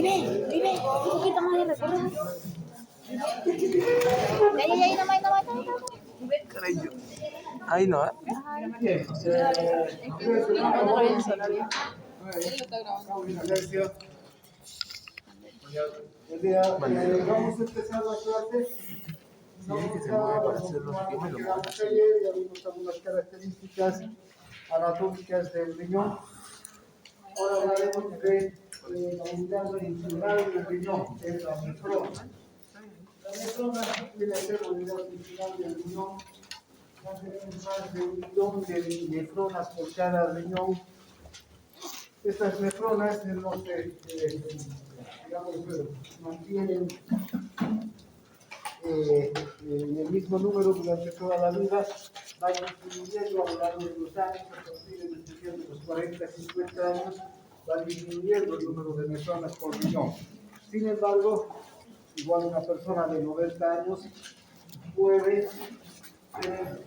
Vive, un poquito más de recorrido. Ahí, no. Caray, ahí no, ¿eh? Vamos a empezar la clase. Sí, que se mueve para hacer los esquemas y lo mueven así. Ya vimos algunas características anatómicas del riñón. Ahora hablaremos de la unidad funcional del riñón, que es la nefrona. La nefrona viene a ser la unidad funcional del riñón. Tenemos más de 1 millón de nefronas por cada riñón. Estas nefronas no se, digamos, mantienen en el mismo número durante toda la vida, van disminuyendo a lo largo de los años, a partir de los 40, 50 años, van disminuyendo el número de nefronas por riñón. Sin embargo, igual una persona de 90 años puede tener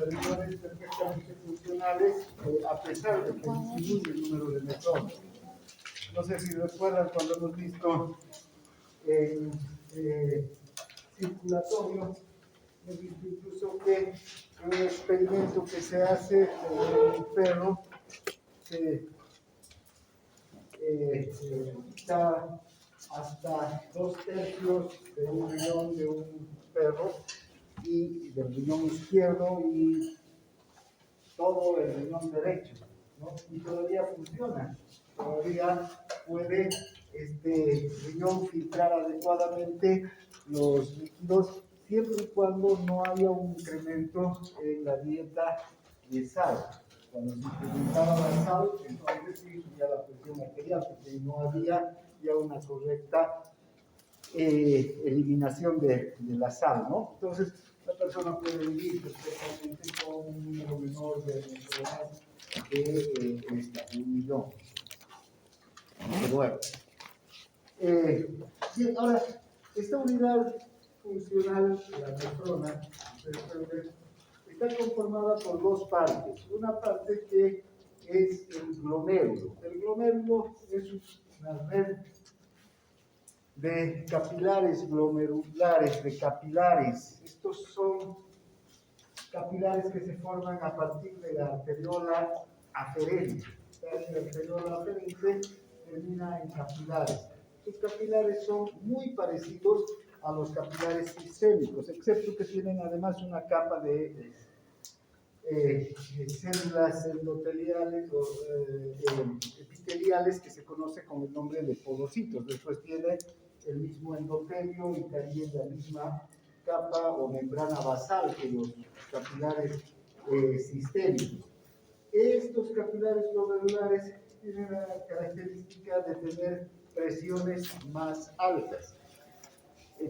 riñones perfectamente funcionales a pesar de que disminuye el número de nefronas. No sé si recuerdan cuando hemos visto en circulatorio, hemos visto incluso que en un experimento que se hace con un perro se quita hasta 2/3 de un riñón de un perro y del riñón izquierdo y todo el riñón derecho, ¿no? Y todavía funciona, todavía puede este riñón filtrar adecuadamente los líquidos siempre y cuando no haya un incremento en la dieta de sal. Cuando se incrementaba la sal, entonces sí subía la presión arterial, porque no había ya una correcta eliminación de la sal, ¿no? Entonces, la persona puede vivir perfectamente con un número menor de nefronas de 1 millón. Pero bueno. Bien, ahora, esta unidad funcional, la nefrona, está conformada por 2 partes. Una parte que es el glomérulo. El glomérulo es una red de capilares glomerulares, de capilares. Estos son capilares que se forman a partir de la arteriola aferente. La arteriola aferente termina en capilares. Estos capilares son muy parecidos a los capilares sistémicos, excepto que tienen además una capa de células endoteliales o epiteliales que se conoce con el nombre de podocitos. Después tiene el mismo endotelio y también la misma capa o membrana basal que los capilares sistémicos. Estos capilares glomerulares tienen la característica de tener presiones más altas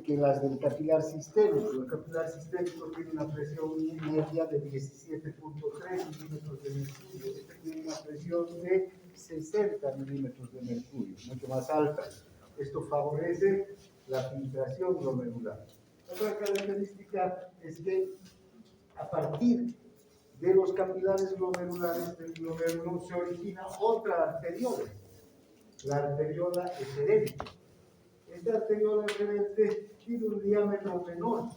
que las del capilar sistémico. El capilar sistémico tiene una presión media de 17.3 milímetros de mercurio. Este tiene una presión de 60 milímetros de mercurio, mucho más alta. Esto favorece la filtración glomerular. Otra característica es que a partir de los capilares glomerulares del glomérulo se origina otra arteriola, la arteriola eferente. Esta arteriola eferente tiene un diámetro menor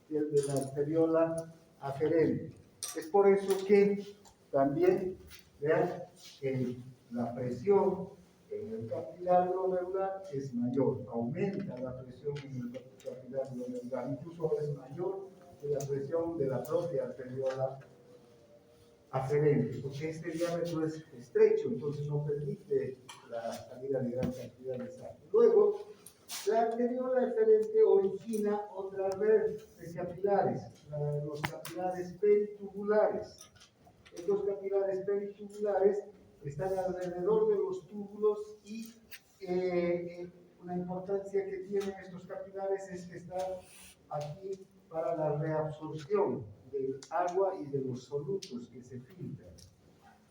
que el de la arteriola aferente. Es por eso que también vean que la presión en el capilar glomerular es mayor, aumenta la presión en el capilar glomerular, incluso es mayor que la presión de la propia arteriola aferente, porque este diámetro es estrecho, entonces no permite la salida de gran cantidad de sangre. Luego, la arteriola eferente origina otra red de capilares, los capilares peritubulares. Estos capilares peritubulares están alrededor de los túbulos y una importancia que tienen estos capilares es que están aquí para la reabsorción del agua y de los solutos que se filtran.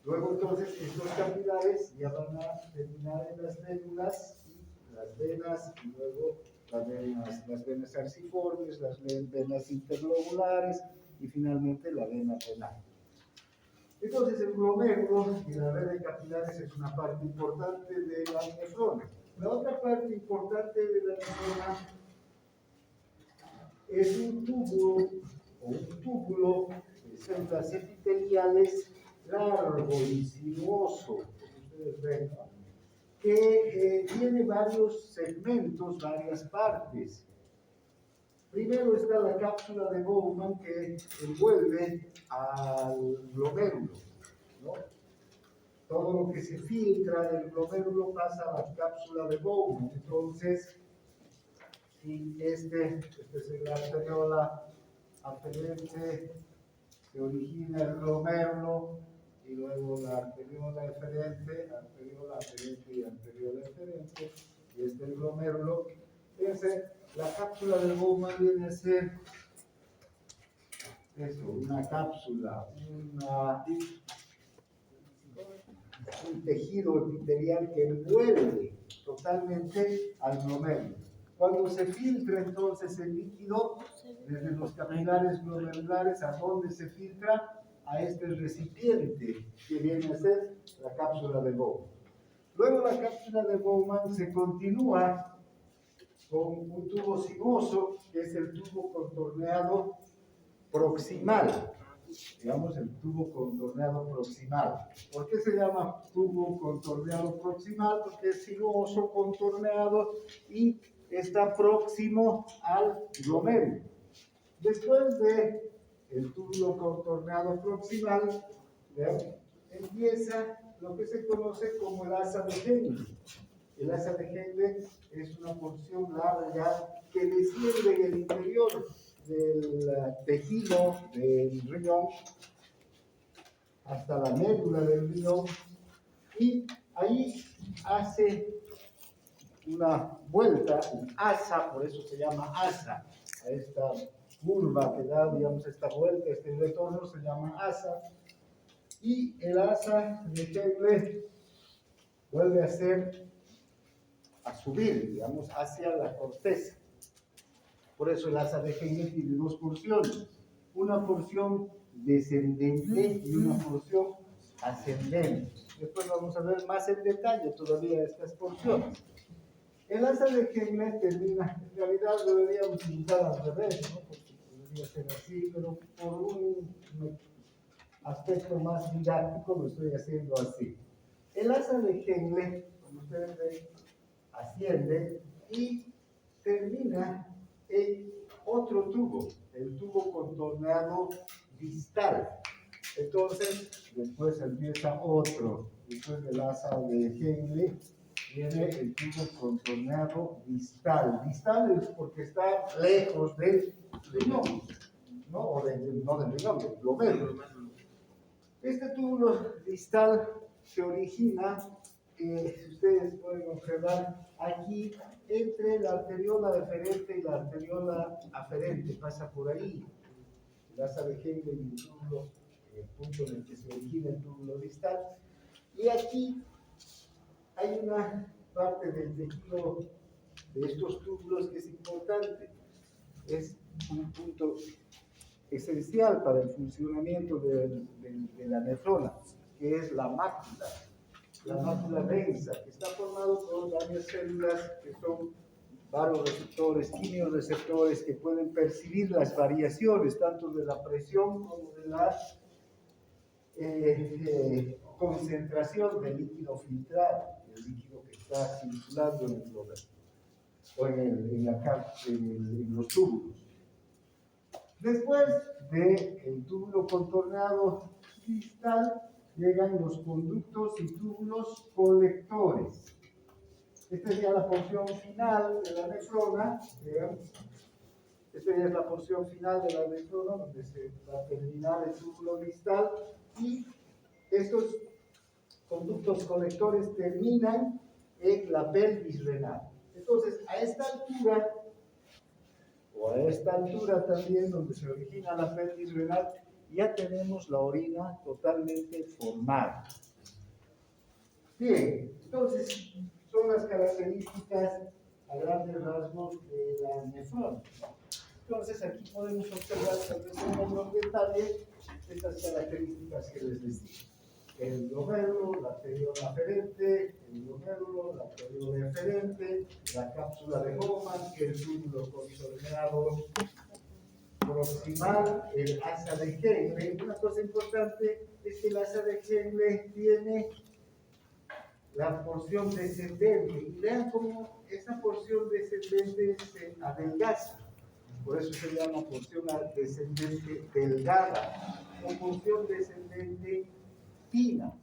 Luego entonces estos capilares ya van a terminar en las médulas y las venas y luego las venas arciformes, las venas interlobulares y finalmente la vena renal. Entonces el glomérulo y la red de capilares es una parte importante de la nefrona. La otra parte importante de la nefrona es un tubo o un túbulo de células epiteliales largo y sinuoso, como ustedes ven, ¿no? Que tiene varios segmentos, varias partes. Primero está la cápsula de Bowman que envuelve al glomérulo, ¿no? Todo lo que se filtra del glomérulo pasa a la cápsula de Bowman. Entonces, si esta es la arteriola aferente, se origina el glomérulo y luego la arteriola eferente y arteriola eferente, y este es el glomérulo. Fíjense, la cápsula de Bowman viene a ser eso, una cápsula, un tejido epitelial que envuelve totalmente al glomérulo. Cuando se filtra entonces el líquido desde los capilares glomerulares, ¿a dónde se filtra? A este recipiente que viene a ser la cápsula de Bowman. Luego la cápsula de Bowman se continúa con un tubo sinuoso, que es el tubo contorneado proximal. Digamos el tubo contorneado proximal. ¿Por qué se llama tubo contorneado proximal? Porque es sinuoso, contorneado y está próximo al glomérulo. Después de el tubo contorneado proximal, ¿vean? Empieza lo que se conoce como el asa de Henle. El asa de Henle es una porción larga que desciende en el interior del tejido del riñón hasta la médula del riñón y ahí hace una vuelta, un asa, por eso se llama asa, a esta curva que da, digamos, esta vuelta, este retorno se llama asa, y el asa de Henle vuelve a subir, digamos, hacia la corteza. Por eso el asa de Henle tiene dos porciones, una porción descendente y una porción ascendente. Después vamos a ver más en detalle todavía estas porciones. El asa de Henle termina, en realidad lo deberíamos utilizar al revés, ¿no? Porque debería ser así, pero por un aspecto más didáctico lo estoy haciendo así. El asa de Henle, como ustedes ven, asciende y termina en otro tubo, el tubo contorneado distal. Entonces, después empieza otro, después del asa de Henle, viene el tubo contorneado distal. Distal es porque está lejos del riñón, ¿no? O no del riñón, del glomérulo. Este tubo distal se origina, si ustedes pueden observar, aquí entre la arteriola deferente y la arteriola aferente, pasa por ahí. El asa de Henle y el túbulo, el punto en el que se origina el túbulo distal. Y aquí hay una parte del tejido de estos túbulos que es importante, es un punto esencial para el funcionamiento de la nefrona, que es la mácula densa, que está formado por varias células que son varoreceptores, quimiorreceptores, que pueden percibir las variaciones tanto de la presión como de la concentración del líquido filtrado, el líquido que está circulando en el glomérulo o en los túbulos. Después del túbulo contorneado distal llegan los conductos y túbulos colectores. Esta es ya la porción final de la nefrona. Esta ya es la porción final de la nefrona donde se va a terminar el túbulo distal y estos conductos colectores terminan en la pelvis renal. Entonces, a esta altura también, donde se origina la pelvis renal, ya tenemos la orina totalmente formada. Bien, entonces, son las características a grandes rasgos de la nefrona. Entonces, aquí podemos observar tal vez en mayor detalle estas características que les decía. el glomérulo, la arteriola aferente, el glomérulo, la arteriola eferente, la cápsula de Bowman, el túbulo contorneado proximal, el asa de Henle. Una cosa importante es que el asa de Henle tiene la porción descendente, y vean cómo esa porción descendente se adelgaza, por eso se llama porción descendente delgada o porción descendente fina.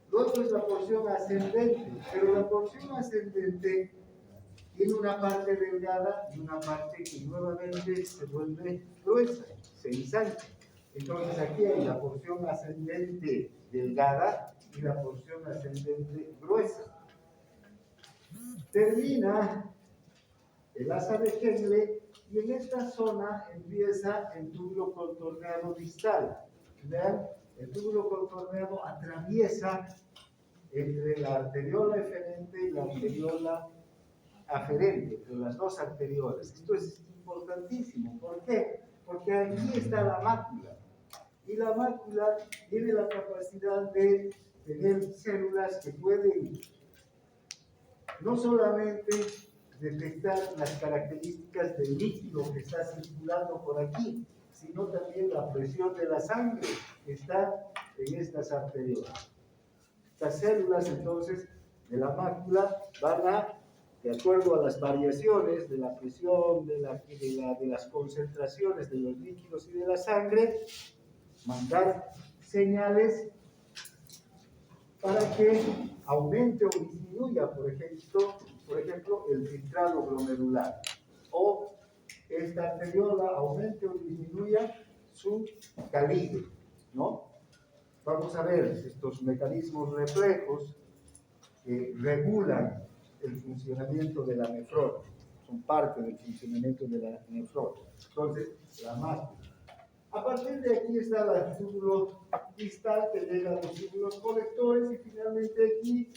Lo otro es la porción ascendente, pero la porción ascendente tiene una parte delgada y una parte que nuevamente se vuelve gruesa, se ensancha. Entonces aquí hay la porción ascendente delgada y la porción ascendente gruesa. Termina el asa de Henle y en esta zona empieza el túbulo contorneado distal. Vean, el túbulo contorneado atraviesa entre la arteriola eferente y la arteriola aferente, entre las dos arteriolas. Esto es importantísimo. ¿Por qué? Porque aquí está la mácula. Y la mácula tiene la capacidad de tener células que pueden no solamente detectar las características del líquido que está circulando por aquí, sino también la presión de la sangre que está en estas arteriolas. Estas células, entonces, de la mácula van a, de acuerdo a las variaciones de la presión, de las concentraciones de los líquidos y de la sangre, mandar señales para que aumente o disminuya, por ejemplo, el filtrado glomerular, o esta arteriola aumente o disminuya su calibre, ¿no? Vamos a ver estos mecanismos reflejos que regulan el funcionamiento de la nefrona, son parte del funcionamiento de la nefrona. Entonces, la mácula. A partir de aquí está el túbulo distal que llega a los túbulos colectores y finalmente aquí,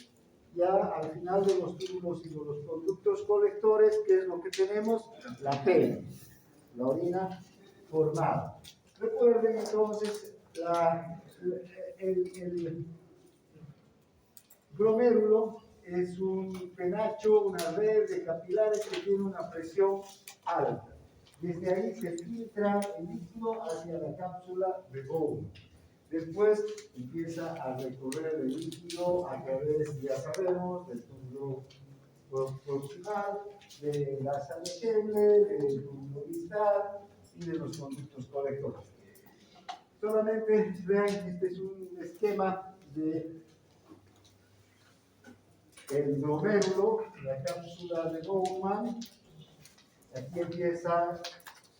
ya al final de los túbulos y de los conductos colectores, ¿qué es lo que tenemos? La pena, la orina formada. Recuerden entonces, el glomérulo es un penacho, una red de capilares que tiene una presión alta. Desde ahí se filtra el líquido hacia la cápsula de Bowman. Después empieza a recorrer el líquido a través, ya sabemos, del túbulo proximal, de la asa de Henle, del túbulo distal y de los conductos colectores. Solamente vean que este es un esquema de el glomérulo, la cápsula de Bowman. Aquí empieza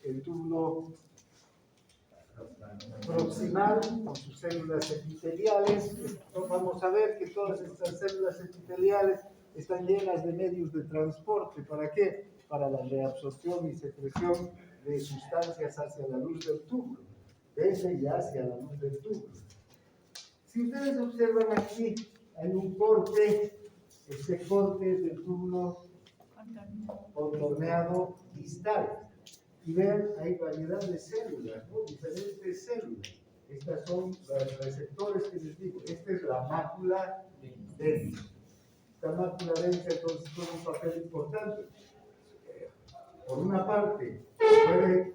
el túbulo proximal con sus células epiteliales. Vamos a ver que todas estas células epiteliales están llenas de medios de transporte. ¿Para qué? Para la reabsorción y secreción de sustancias hacia la luz del túbulo, desde y hacia la luz del túbulo. Si ustedes observan aquí, hay un corte, este corte es del túbulo contorneado distal. Y vean, hay variedad de células, ¿no? Diferentes células. Estas son los receptores que les digo. Esta es la mácula densa. Esta mácula densa entonces tiene un papel importante. Por una parte, puede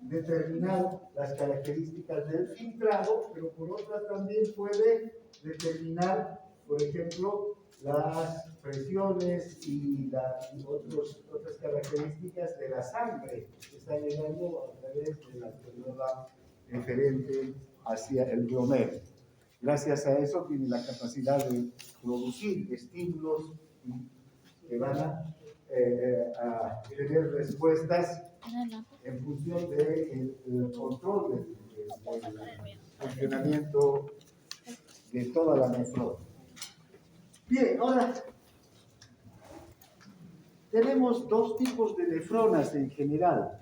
determinar las características del filtrado, pero por otra también puede determinar, por ejemplo, las presiones y otras características de la sangre que está llegando a través de la arteriola eferente hacia el glomérulo. Gracias a eso tiene la capacidad de producir estímulos que van a tener respuestas en función del control del funcionamiento de toda la nefrona. Bien, ahora tenemos dos tipos de nefronas en general.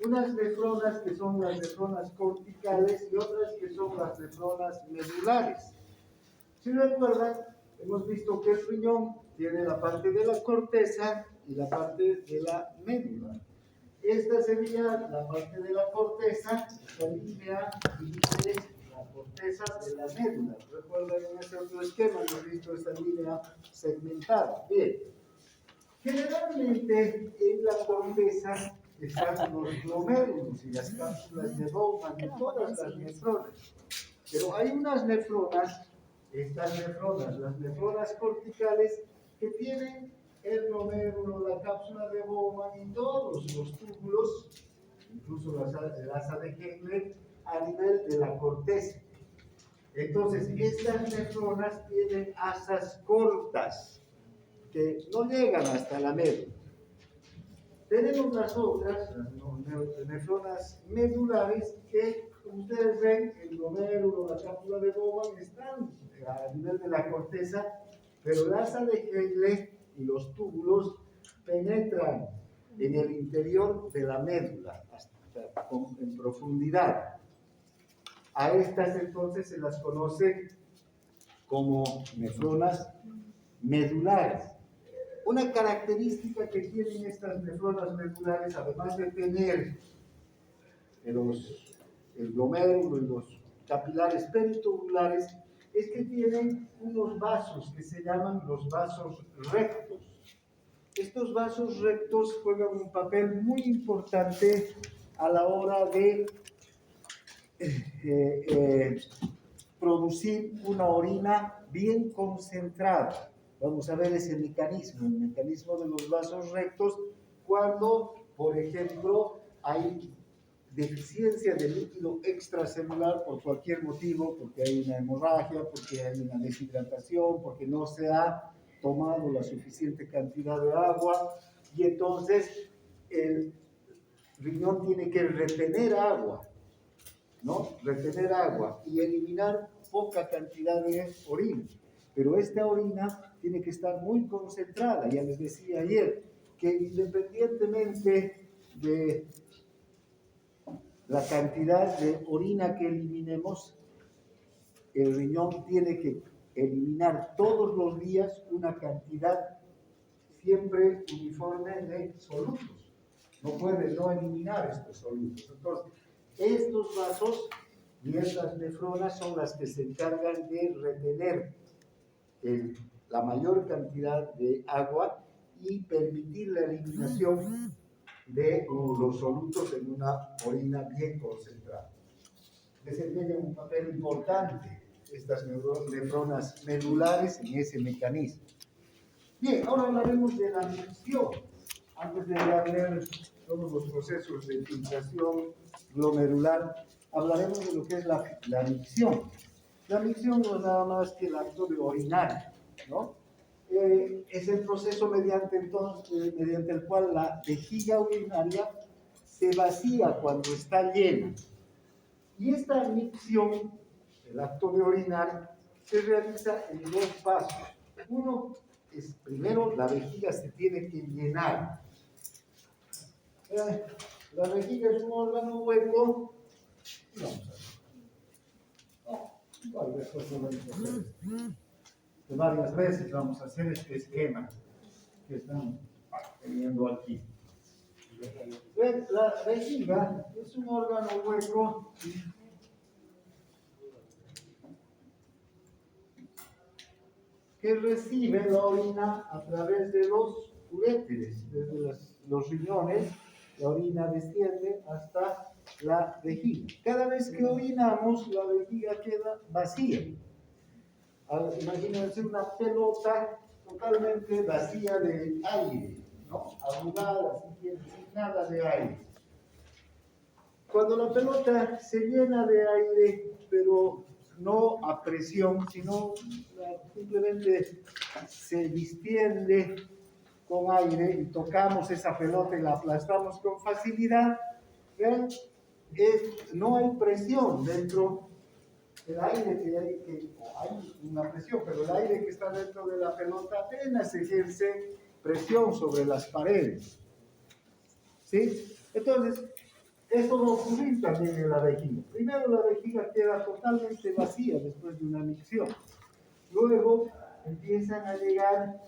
Unas nefronas que son las nefronas corticales y otras que son las nefronas medulares. Si recuerdan, hemos visto que el riñón tiene la parte de la corteza y la parte de la médula. Esta sería la parte de la corteza, esta línea divide la corteza de la médula. Recuerden, en ese otro esquema hemos visto esta línea segmentada. Bien. Generalmente en la corteza están los glomérulos y las cápsulas de Bowman y todas las nefronas. Pero hay unas nefronas, estas nefronas, las nefronas corticales, que tienen el glomérulo, la cápsula de Bowman y todos los túbulos, incluso el asa de Henle, a nivel de la corteza. Entonces, estas nefronas tienen asas cortas que no llegan hasta la médula. Tenemos las otras, las nefronas medulares, que como ustedes ven, el glomérulo, la cápsula de Bowman están a nivel de la corteza, pero el asa de Henle y los túbulos penetran en el interior de la médula, en profundidad. A estas entonces se las conoce como nefronas medulares. Una característica que tienen estas nefronas medulares, además de tener el glomérulo y los capilares peritubulares, es que tienen unos vasos que se llaman los vasos rectos. Estos vasos rectos juegan un papel muy importante a la hora de producir una orina bien concentrada. Vamos a ver ese mecanismo, el mecanismo de los vasos rectos, cuando, por ejemplo, hay deficiencia de líquido extracelular por cualquier motivo, porque hay una hemorragia, porque hay una deshidratación, porque no se ha tomado la suficiente cantidad de agua, y entonces el riñón tiene que retener agua, ¿no? Retener agua y eliminar poca cantidad de orina. Pero esta orina tiene que estar muy concentrada. Ya les decía ayer que independientemente de la cantidad de orina que eliminemos, el riñón tiene que eliminar todos los días una cantidad siempre uniforme de solutos. No puede no eliminar estos solutos. Entonces, estos vasos y estas nefronas son las que se encargan de retener la mayor cantidad de agua y permitir la eliminación de los solutos en una orina bien concentrada. Desempeñan un papel importante estas nefronas medulares en ese mecanismo. Bien, ahora hablaremos de la micción. Antes de ver todos los procesos de filtración glomerular, hablaremos de lo que es la micción. La micción no es nada más que el acto de orinar, ¿no? Es el proceso mediante el cual la vejiga urinaria se vacía cuando está llena. Y esta micción, el acto de orinar, se realiza en dos pasos. Uno es, primero, la vejiga se tiene que llenar. La vejiga es un órgano hueco. Vamos a ver. Varias veces vamos a hacer este esquema que están teniendo aquí. La vejiga es un órgano hueco que recibe la orina a través de los uréteres, desde los riñones. La orina desciende hasta la vejiga. Cada vez que orinamos, la vejiga queda vacía. Imagínense una pelota totalmente vacía de aire, ¿no? Arrugada, sin nada de aire. Cuando la pelota se llena de aire, pero no a presión, sino simplemente se distiende con aire y tocamos esa pelota y la aplastamos con facilidad, ¿ven? No hay presión dentro del aire, hay una presión, pero el aire que está dentro de la pelota apenas ejerce presión sobre las paredes, ¿sí? Entonces, esto va a ocurrir también en la vejiga. Primero la vejiga queda totalmente vacía después de una micción. Luego empiezan a llegar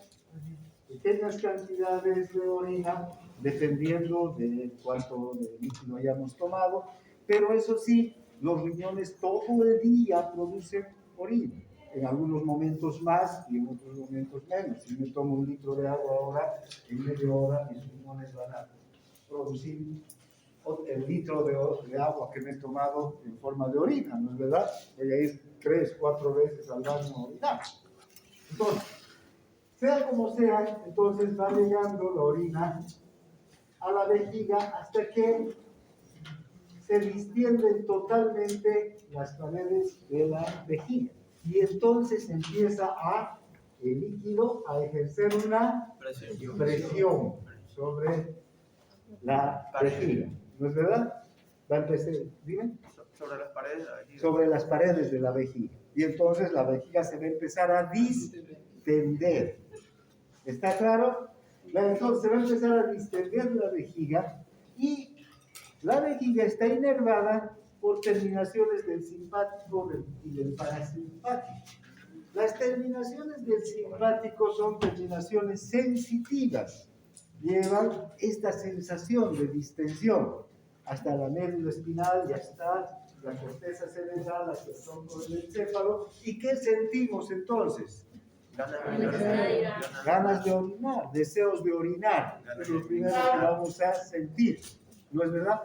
pequeñas cantidades de orina, dependiendo de cuánto de líquido hayamos tomado, pero eso sí, los riñones todo el día producen orina. En algunos momentos más y en otros momentos menos. Si me tomo 1 litro de agua ahora, en media hora mis riñones van a producir el litro de agua que me he tomado en forma de orina, ¿no es verdad? Voy a ir 3, 4 veces al baño a orinar. Entonces, sea como sea, entonces va llegando la orina a la vejiga hasta que se distienden totalmente las paredes de la vejiga. Y entonces empieza el líquido a ejercer una presión sobre la vejiga. ¿No es verdad? Va a empezar, dime. Sobre las paredes de la vejiga. Sobre las paredes de la vejiga. Y entonces la vejiga se va a empezar a distender. ¿Está claro? Entonces se va a empezar a distender la vejiga y la vejiga está inervada por terminaciones del simpático y del parasimpático. Las terminaciones del simpático son terminaciones sensitivas. Llevan esta sensación de distensión hasta la médula espinal y hasta la corteza cerebral, hasta el tronco del encéfalo. ¿Y qué sentimos entonces? Ganas de orinar, deseos de orinar. Es lo primero que vamos a sentir. ¿No es verdad?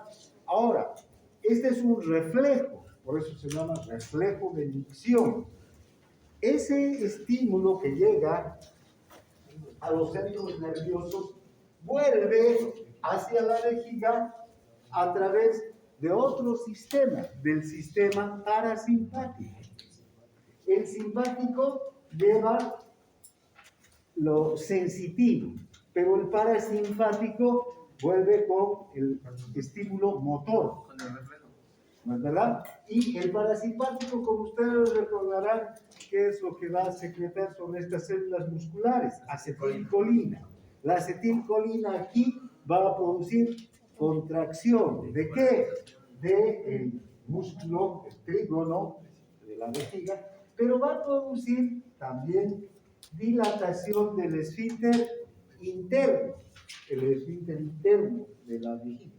Ahora, este es un reflejo, por eso se llama reflejo de micción. Ese estímulo que llega a los centros nerviosos vuelve hacia la vejiga a través de otro sistema, del sistema parasimpático. El simpático lleva lo sensitivo, pero el parasimpático vuelve con el estímulo motor. Con el reflejo. ¿No es verdad? Y el parasimpático, como ustedes recordarán, ¿qué es lo que va a secretar sobre estas células musculares? Acetilcolina. La acetilcolina aquí va a producir contracción. ¿De qué? Del músculo, el trígono de la vejiga, pero va a producir también dilatación del esfínter interno, el esfínter interno de la vejiga,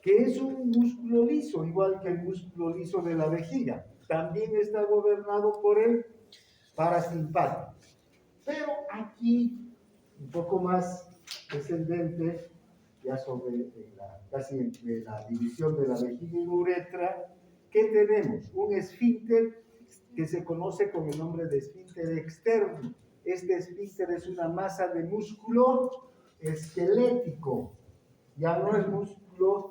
que es un músculo liso, igual que el músculo liso de la vejiga. También está gobernado por el parasimpático. Pero aquí, un poco más descendente, ya sobre casi entre la división de la vejiga y la uretra, ¿qué tenemos? Un esfínter que se conoce con el nombre de esfínter externo. Este esfínter es una masa de músculo esquelético. Ya no es músculo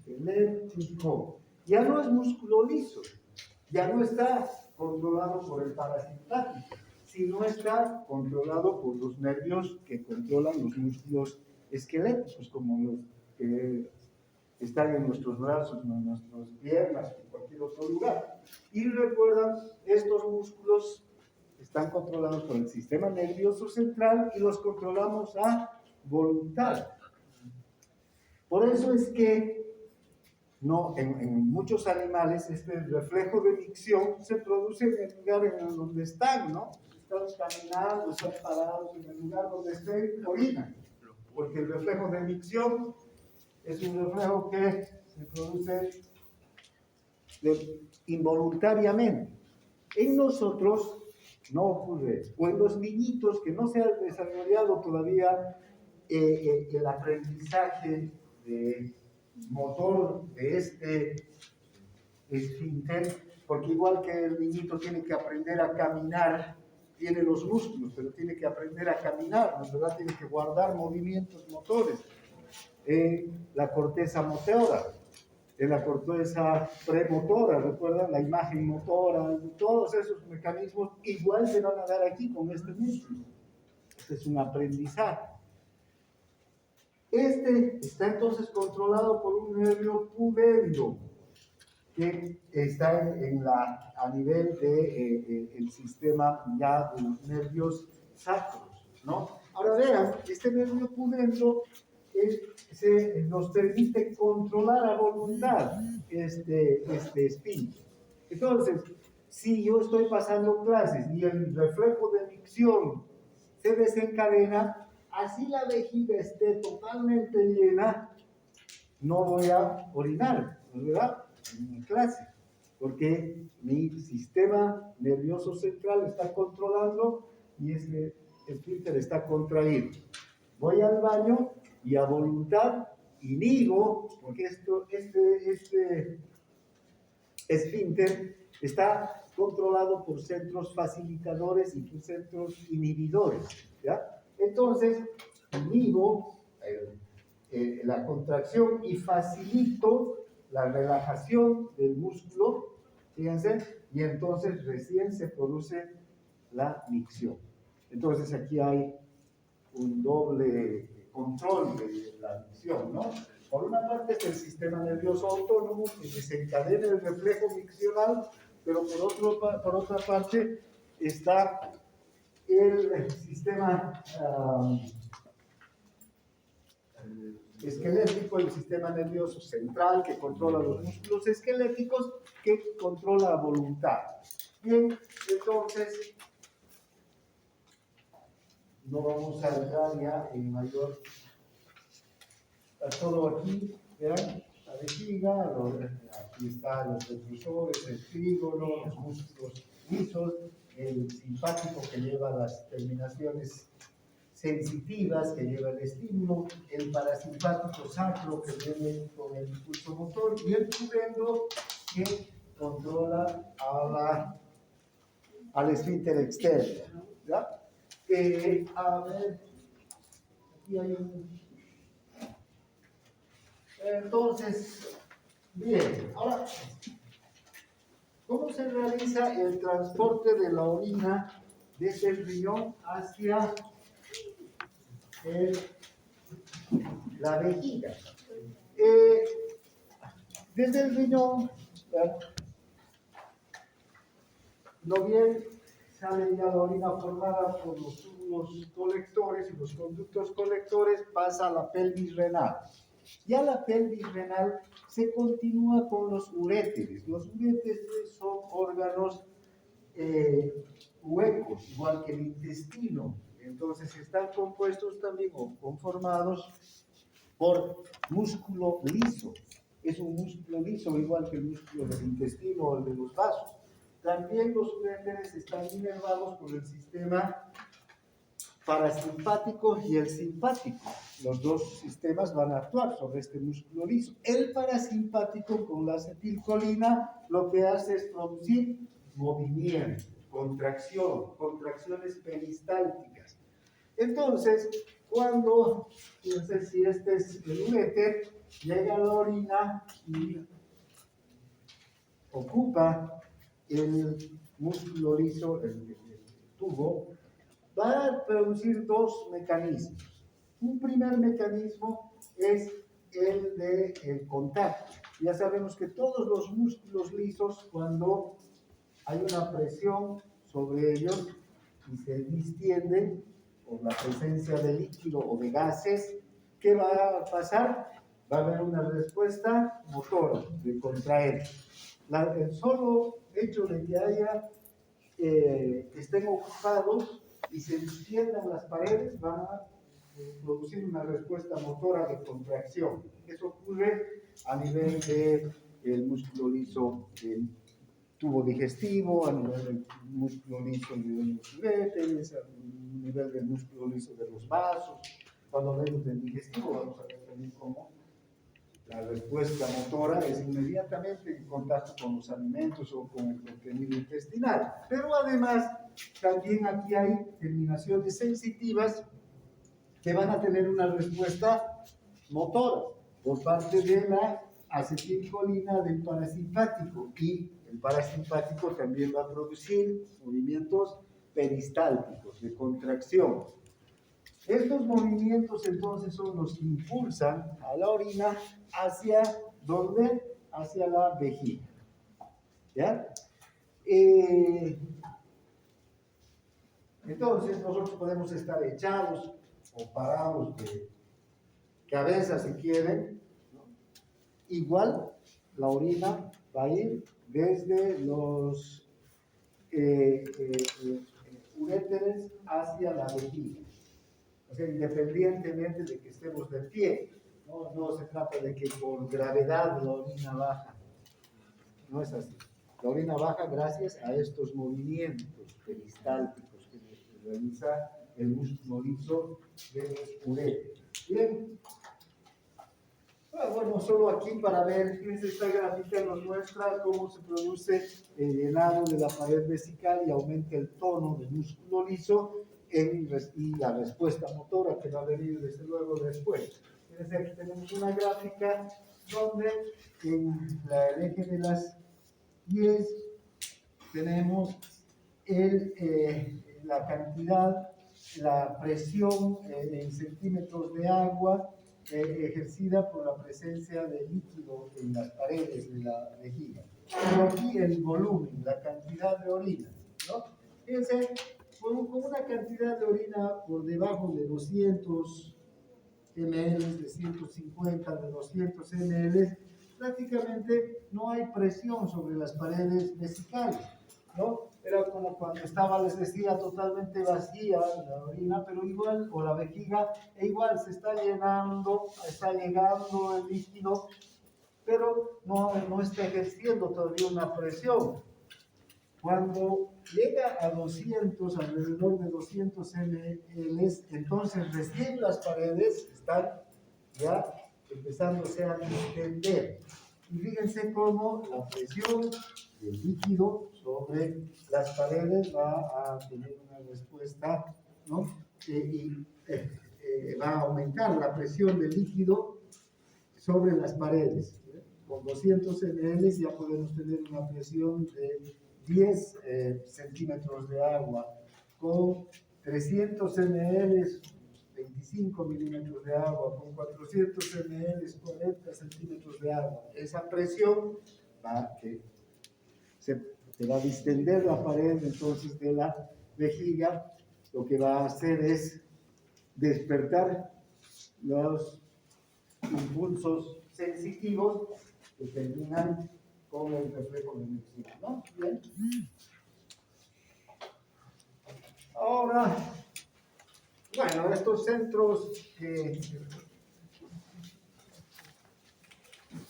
esquelético. Ya no es músculo liso. Ya no está controlado por el parasimpático, sino está controlado por los nervios que controlan los músculos esqueléticos, como los que están en nuestros brazos, en nuestras piernas, en cualquier otro lugar. Y recuerdan, estos músculos están controlados por el sistema nervioso central y los controlamos a voluntad. Por eso es que en muchos animales este reflejo de micción se produce en el lugar en donde están, ¿no? Estamos caminando, están parados en el lugar donde estén, orinan. Porque el reflejo de micción es un reflejo que se produce involuntariamente. En nosotros no ocurre, o en los niñitos que no se ha desarrollado todavía el aprendizaje motor de este esfínter, porque igual que el niñito tiene que aprender a caminar, tiene los músculos, pero tiene que aprender a caminar, ¿no es verdad? Tiene que guardar movimientos motores. La corteza motora, la corteza premotora, recuerdan, la imagen motora, todos esos mecanismos igual se van a dar aquí con este músculo. Este es un aprendizaje. Este está entonces controlado por un nervio pudendo que está a nivel del sistema ya de los nervios sacros, ¿no? Ahora vean, este nervio pudendo nos permite controlar a voluntad este esfínter. Entonces, si yo estoy pasando clases y el reflejo de micción se desencadena, así la vejiga esté totalmente llena, no voy a orinar, ¿no es verdad? En mi clase, porque mi sistema nervioso central está controlando y este esfínter está contraído. Voy al baño y a voluntad inhibo, porque este esfínter está controlado por centros facilitadores y por centros inhibidores, ¿ya? Entonces, inhibo la contracción y facilito la relajación del músculo, fíjense, y entonces recién se produce la micción. Entonces aquí hay un doble control de la micción, ¿no? Por una parte es el sistema nervioso autónomo que desencadena el reflejo miccional, pero por otra parte está el sistema esquelético, el sistema nervioso central que controla los músculos esqueléticos, que controla la voluntad. Bien, entonces no vamos a entrar ya en mayor. Está todo aquí, vean, la vejiga, aquí están los detrusores, el trígono, los músculos lisos, el simpático que lleva las terminaciones sensitivas, que lleva el estímulo, el parasimpático sacro que viene con el impulso motor y el pudendo que controla al esfínter externo, ¿ya? A ver, aquí hay un. Entonces, bien, ahora, ¿cómo se realiza el transporte de la orina desde el riñón hacia la vejiga? Desde el riñón, lo bien sale ya la orina formada por los túbulos colectores y los conductos colectores, pasa a la pelvis renal. Ya la pelvis renal se continúa con los uréteres. Los uréteres son órganos huecos, igual que el intestino. Entonces están compuestos también o conformados por músculo liso. Es un músculo liso, igual que el músculo del intestino o el de los vasos. También los uréteres están inervados por el sistema parasimpático y el simpático. Los dos sistemas van a actuar sobre este músculo liso. El parasimpático con la acetilcolina lo que hace es producir movimiento, contracciones peristálticas. Entonces, cuando, fíjense, si este es el uréter, llega la orina y ocupa el músculo liso, el tubo, va a producir dos mecanismos. Un primer mecanismo es el del contacto. Ya sabemos que todos los músculos lisos, cuando hay una presión sobre ellos y se distienden por la presencia de líquido o de gases, ¿qué va a pasar? Va a haber una respuesta motora de contraer. El solo hecho de que estén ocupados y se distiendan las paredes van a producir una respuesta motora de contracción. Eso ocurre a nivel del músculo liso del tubo digestivo, a nivel del músculo liso de los uréteres, a nivel del músculo liso de los vasos. Cuando hablemos del digestivo vamos a ver también cómo la respuesta motora es inmediatamente en contacto con los alimentos o con el contenido intestinal. Pero además, también aquí hay terminaciones sensitivas que van a tener una respuesta motora por parte de la acetilcolina del parasimpático, y el parasimpático también va a producir movimientos peristálticos de contracción. Estos movimientos entonces son los que impulsan a la orina hacia ¿dónde? Hacia la vejiga. ¿Ya? Entonces nosotros podemos estar echados o parados de cabeza si quieren, ¿no? Igual la orina va a ir desde los uréteres hacia la vejiga. O sea, independientemente de que estemos de pie. No se trata de que por gravedad la orina baja. No es así. La orina baja gracias a estos movimientos peristálticos que realiza el músculo liso de los uréteres. Bien. Bueno, solo aquí para ver, fíjense, esta gráfica nos muestra cómo se produce el llenado de la pared vesical y aumenta el tono del músculo liso y la respuesta motora que va a venir desde luego después. Fíjense, aquí tenemos una gráfica donde en el eje de las 10 tenemos la cantidad, la presión en centímetros de agua ejercida por la presencia de líquido en las paredes de la vejiga. Pero aquí el volumen, la cantidad de orina, ¿no? Fíjense, con una cantidad de orina por debajo de 200 ml, de 150, de 200 ml, prácticamente no hay presión sobre las paredes vesicales, ¿no? Era como cuando estaba, les decía, totalmente vacía la orina, pero igual, o la vejiga, igual se está llenando, está llegando el líquido, pero no está ejerciendo todavía una presión. Cuando llega a 200, alrededor de 200 ml, entonces recién las paredes están ya empezándose a distender. Y fíjense cómo la presión del líquido sobre las paredes va a tener una respuesta, ¿no? Va a aumentar la presión del líquido sobre las paredes. Con 200 ml ya podemos tener una presión de 10 centímetros de agua. Con 300 ml, 25 milímetros de agua. Con 400 ml, 40 centímetros de agua. Esa presión se va a distender la pared entonces de la vejiga. Lo que va a hacer es despertar los impulsos sensitivos que terminan con el reflejo de emisión, ¿no? Bien. Ahora, bueno, estos centros que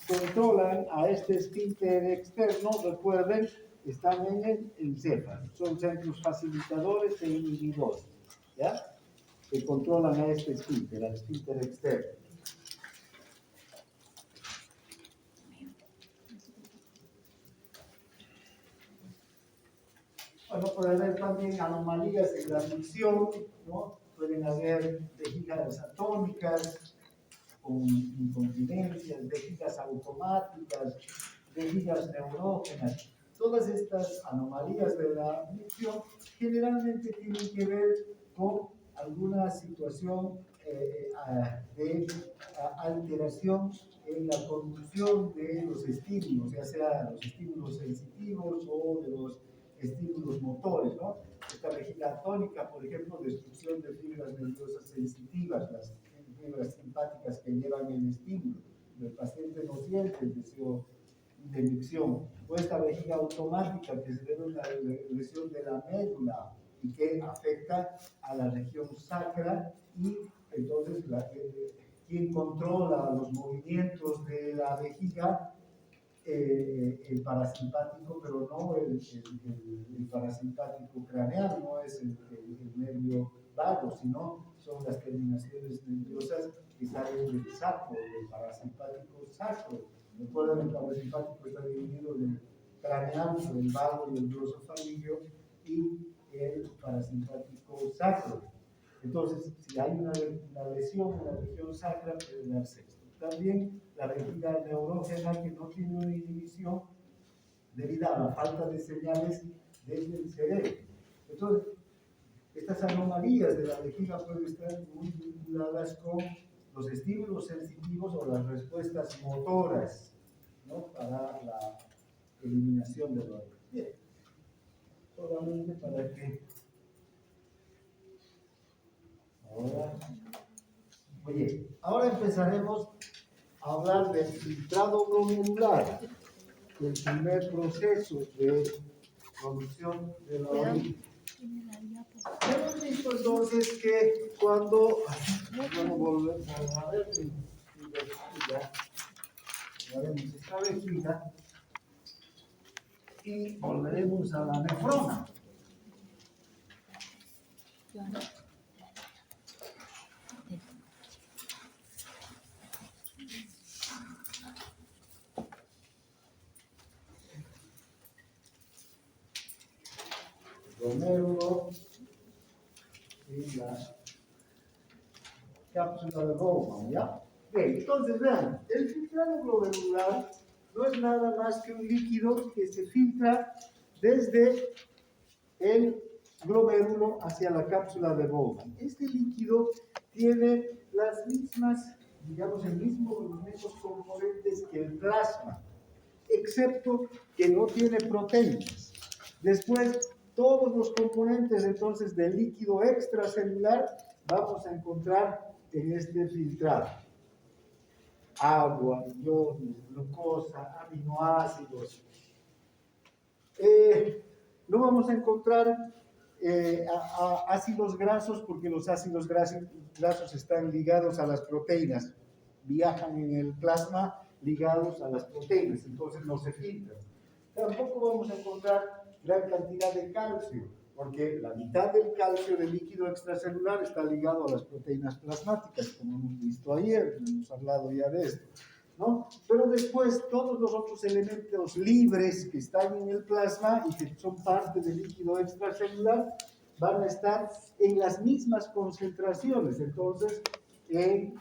controlan a este esfínter externo, recuerden, están en el encéfalo. Son centros facilitadores e inhibidores, ¿ya? Que controlan a este esfínter, al esfínter externo. Bueno, puede haber también anomalías en la micción, ¿no? Pueden haber vejigas atónicas, con incontinencias, vejigas automáticas, vejigas neurógenas. Todas estas anomalías de la micción generalmente tienen que ver con alguna situación de alteración en la conducción de los estímulos, ya sea los estímulos sensitivos o de los estímulos motores, ¿no? Esta vejiga atónica, por ejemplo, destrucción de fibras nerviosas sensitivas, las fibras simpáticas que llevan el estímulo. El paciente no siente el deseo de micción. O esta vejiga automática que se debe a una lesión de la médula y que afecta a la región sacra, y entonces quien controla los movimientos de la vejiga, el parasimpático, pero no el parasimpático craneal, no es el nervio vago, sino son las terminaciones nerviosas que salen del sacro, del parasimpático sacro. Recuerden, el parasimpático está dividido en el craneal, el vago y el glosofaringeo, y el parasimpático sacro. Entonces, si hay una lesión en la región sacra, puede darse esto. También la vejiga neurógena, que no tiene una inhibición debido a la falta de señales desde el cerebro. Entonces, estas anomalías de la vejiga pueden estar muy vinculadas con los estímulos sensitivos o las respuestas motoras, ¿no? Para la eliminación de dolor. Bien, solamente para que ahora empezaremos a hablar del filtrado glomerular, el primer proceso de producción de la orina. Hemos visto entonces que cuando volvemos a ver el haremos esta vejiga y volveremos a la nefrona. Glomérulo y la cápsula de Bowman, ¿ya? Bien, entonces vean, el filtrado glomerular no es nada más que un líquido que se filtra desde el glomérulo hacia la cápsula de Bowman. Este líquido tiene las mismas, digamos, los mismos componentes que el plasma, excepto que no tiene proteínas. Después, todos los componentes entonces del líquido extracelular vamos a encontrar en este filtrado. Agua, iones, glucosa, aminoácidos. No vamos a encontrar ácidos grasos porque los ácidos grasos están ligados a las proteínas, viajan en el plasma ligados a las proteínas, entonces no se filtran. Tampoco vamos a encontrar gran cantidad de calcio, porque la mitad del calcio del líquido extracelular está ligado a las proteínas plasmáticas, como hemos visto ayer, hemos hablado ya de esto, ¿no? Pero después todos los otros elementos libres que están en el plasma y que son parte del líquido extracelular van a estar en las mismas concentraciones, entonces en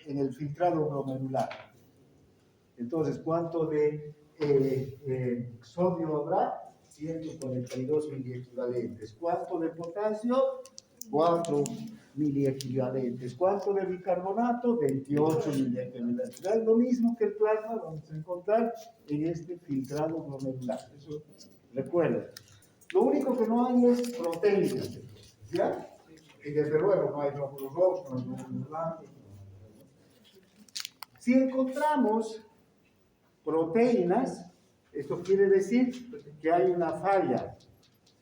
el filtrado glomerular. Entonces, ¿cuánto de sodio habrá? 142 miliequivalentes. ¿Cuánto de potasio? 4 miliequivalentes. ¿Cuánto de bicarbonato? 28 miliequivalentes. Es lo mismo que el plasma vamos a encontrar en este filtrado glomerular. Eso recuerden. Lo único que no hay es proteínas. ¿Ya? Y desde luego no hay glóbulos rojos, no hay glóbulos blancos. Si encontramos proteínas, esto quiere decir que hay una falla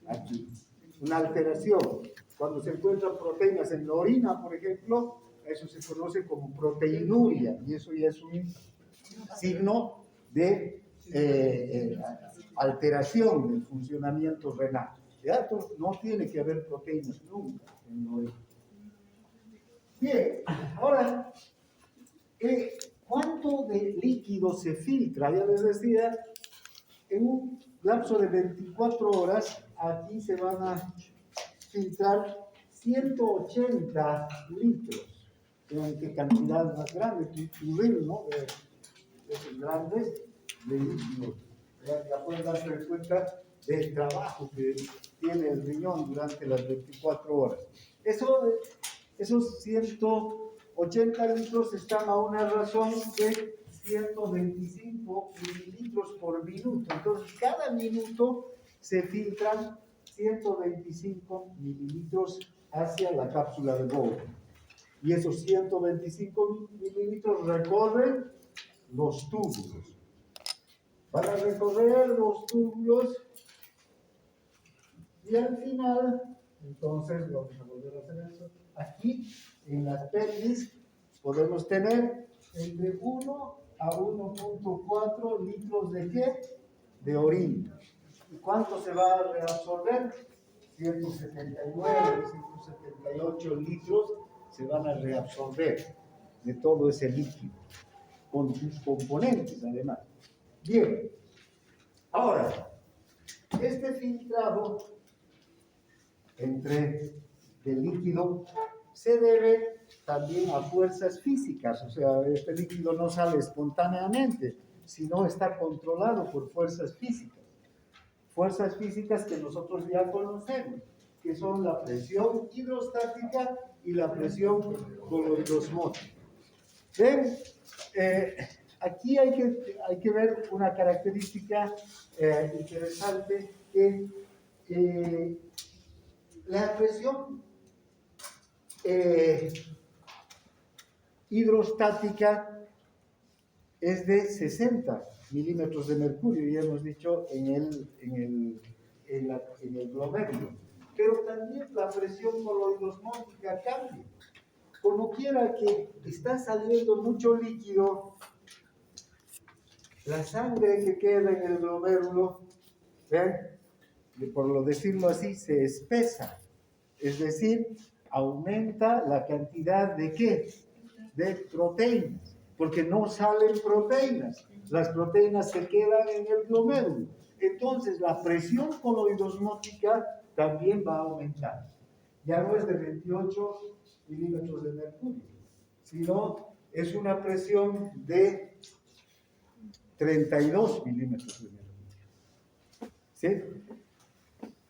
aquí, una alteración. Cuando se encuentran proteínas en la orina, por ejemplo, eso se conoce como proteinuria, y eso ya es un signo de alteración del funcionamiento renal. ¿Ya? Entonces, no tiene que haber proteínas nunca en la orina. Bien, ahora, ¿cuánto de líquido se filtra? Ya les decía, en un lapso de 24 horas, aquí se van a filtrar 180 litros. Vean qué cantidad más grande, un ritmo de esos grandes de líquido. Ya pueden darse cuenta del trabajo que tiene el riñón durante las 24 horas. Esos 180 litros están a una razón de 125 mililitros por minuto. Entonces, cada minuto se filtran 125 mililitros hacia la cápsula de Bowman. Y esos 125 mililitros recorren los túbulos. Van a recorrer los túbulos y al final, entonces, vamos a volver a hacer eso. Aquí, en las pelvis, podemos tener entre 1 a 1.4 litros de ¿qué? De orina. ¿Y cuánto se va a reabsorber? 179, 178 litros se van a reabsorber de todo ese líquido, con sus componentes además. Bien, ahora, este filtrado del líquido se debe también a fuerzas físicas, o sea, este líquido no sale espontáneamente, sino está controlado por fuerzas físicas que nosotros ya conocemos, que son la presión hidrostática y la presión coloidosmótica. ¿Ven? Aquí hay que ver una característica interesante, que la presión hidrostática es de 60 milímetros de mercurio, ya hemos dicho en el glomérulo. Pero también la presión coloidosmótica cambia. como quiera que está saliendo mucho líquido, la sangre que queda en el glomérulo, ¿ven? Por lo decirlo así, se espesa. Es decir, aumenta la cantidad de ¿qué? De proteínas, porque no salen proteínas. Las proteínas se quedan en el glomérulo. Entonces, la presión coloidosmótica también va a aumentar. Ya no es de 28 milímetros de mercurio, sino es una presión de 32 milímetros de mercurio. ¿Sí?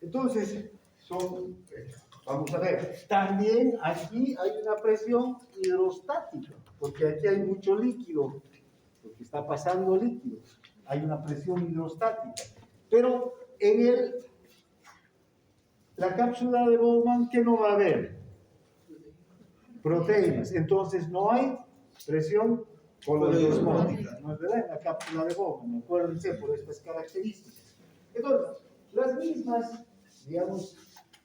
Entonces, vamos a ver, también aquí hay una presión hidrostática, porque aquí hay mucho líquido, porque está pasando líquido, hay una presión hidrostática. Pero en la cápsula de Bowman, ¿qué no va a haber? Proteínas. Entonces no hay presión coloidosmótica, ¿no es verdad? En la cápsula de Bowman, acuérdense por estas características. Entonces, las mismas, digamos,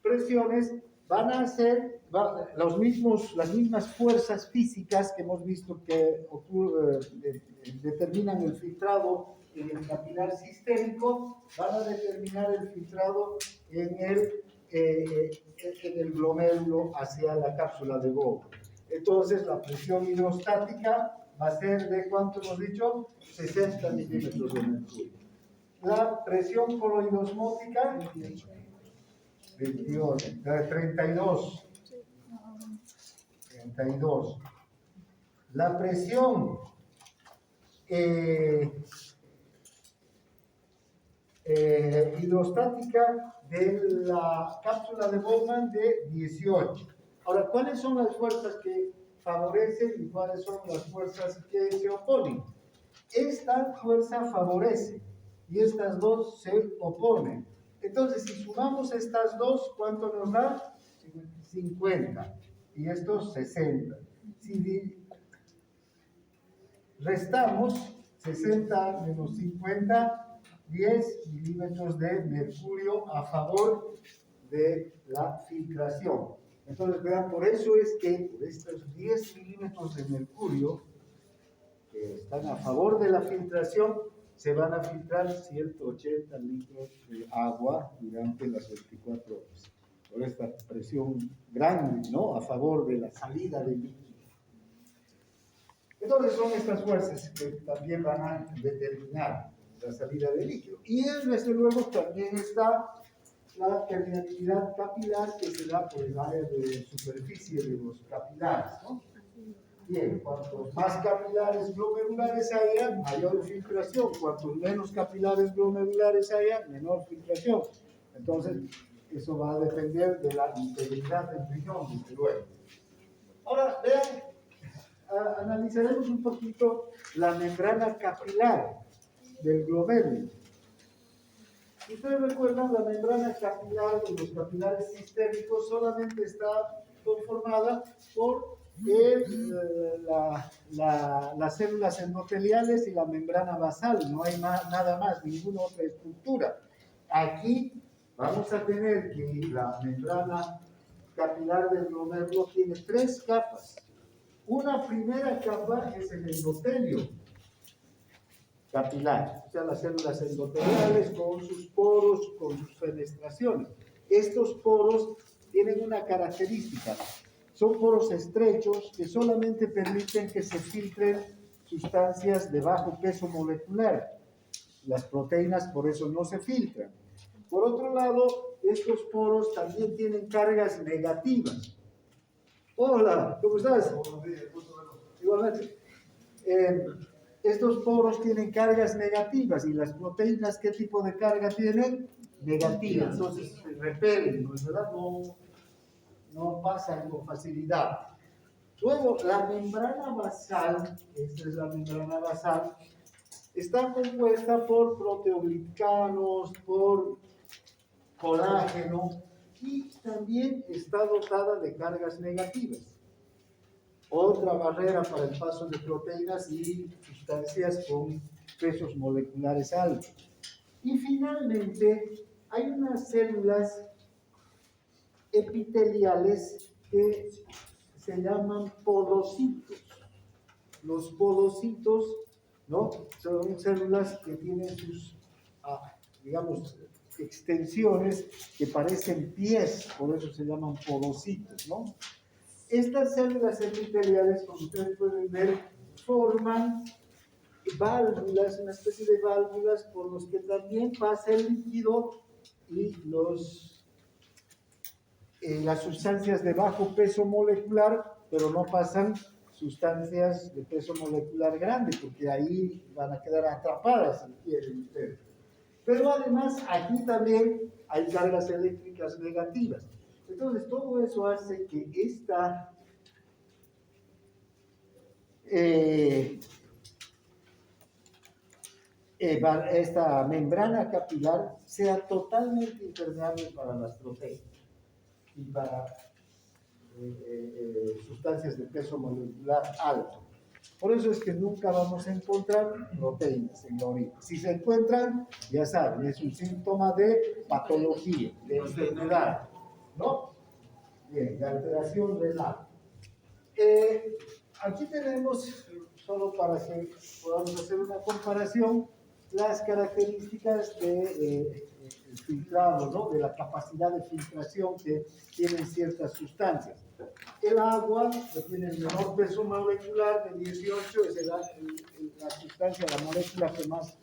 presiones van a ser las mismas fuerzas físicas que hemos visto que determinan el filtrado en el capilar sistémico, van a determinar el filtrado en el glomérulo hacia la cápsula de Bowman. Entonces, la presión hidrostática va a ser de, ¿cuánto hemos dicho? 60 milímetros de mercurio. La presión coloidosmótica, 32. La presión hidrostática de la cápsula de Bowman de 18. Ahora, ¿cuáles son las fuerzas que favorecen y cuáles son las fuerzas que se oponen? Esta fuerza favorece y estas dos se oponen. Entonces, si sumamos estas dos, ¿cuánto nos da? 50. Y estos 60. Si restamos 60 menos 50, 10 milímetros de mercurio a favor de la filtración. Entonces, vean, por eso es que por estos 10 milímetros de mercurio que están a favor de la filtración, se van a filtrar 180 litros de agua durante las 24 horas. Por esta presión grande, ¿no? A favor de la salida del líquido. Entonces son estas fuerzas que también van a determinar la salida del líquido. Y desde luego también está la permeabilidad capilar que se da por el área de superficie de los capilares, ¿no? Bien, cuantos más capilares glomerulares haya, mayor filtración. Cuantos menos capilares glomerulares haya, menor filtración. Entonces, eso va a depender de la integridad del riñón, desde luego. Ahora, vean, analizaremos un poquito la membrana capilar del glomérulo. Si ustedes recuerdan, la membrana capilar de los capilares sistémicos solamente está conformada por las células endoteliales y la membrana basal. No hay nada más, ninguna otra estructura. Aquí vamos a tener que la membrana capilar del glomérulo tiene 3 capas. Una primera capa es el endotelio capilar, o sea, las células endoteliales con sus poros, con sus fenestraciones. Estos poros tienen una característica. Son poros estrechos que solamente permiten que se filtren sustancias de bajo peso molecular. Las proteínas por eso no se filtran. Por otro lado, estos poros también tienen cargas negativas. Hola, ¿cómo estás? Igualmente. Estos poros tienen cargas negativas y las proteínas, ¿qué tipo de carga tienen? Negativa. Entonces se repelen, ¿no es verdad? No pasan con facilidad. Luego, la membrana basal, esta es la membrana basal, está compuesta por proteoglicanos, por colágeno y también está dotada de cargas negativas. Otra barrera para el paso de proteínas y sustancias con pesos moleculares altos. Y finalmente, hay unas células epiteliales que se llaman podocitos. Los podocitos, ¿no? Son células que tienen sus, digamos, extensiones que parecen pies, por eso se llaman podocitos, ¿no? Estas células epiteliales, como ustedes pueden ver, forman válvulas, una especie de válvulas por los que también pasa el líquido y las sustancias de bajo peso molecular, pero no pasan sustancias de peso molecular grande, porque ahí van a quedar atrapadas si quieren ustedes. Pero además aquí también hay cargas eléctricas negativas. Entonces todo eso hace que esta membrana capilar sea totalmente impermeable para las proteínas y para sustancias de peso molecular alto. Por eso es que nunca vamos a encontrar proteínas en la orina. Si se encuentran, ya saben, es un síntoma de patología, de enfermedad, ¿no? Bien, de alteración renal. Aquí tenemos, solo para que podamos hacer una comparación, las características del filtrado, ¿no? De la capacidad de filtración que tienen ciertas sustancias. El agua, que tiene el menor peso molecular de 18, es la sustancia, la molécula que más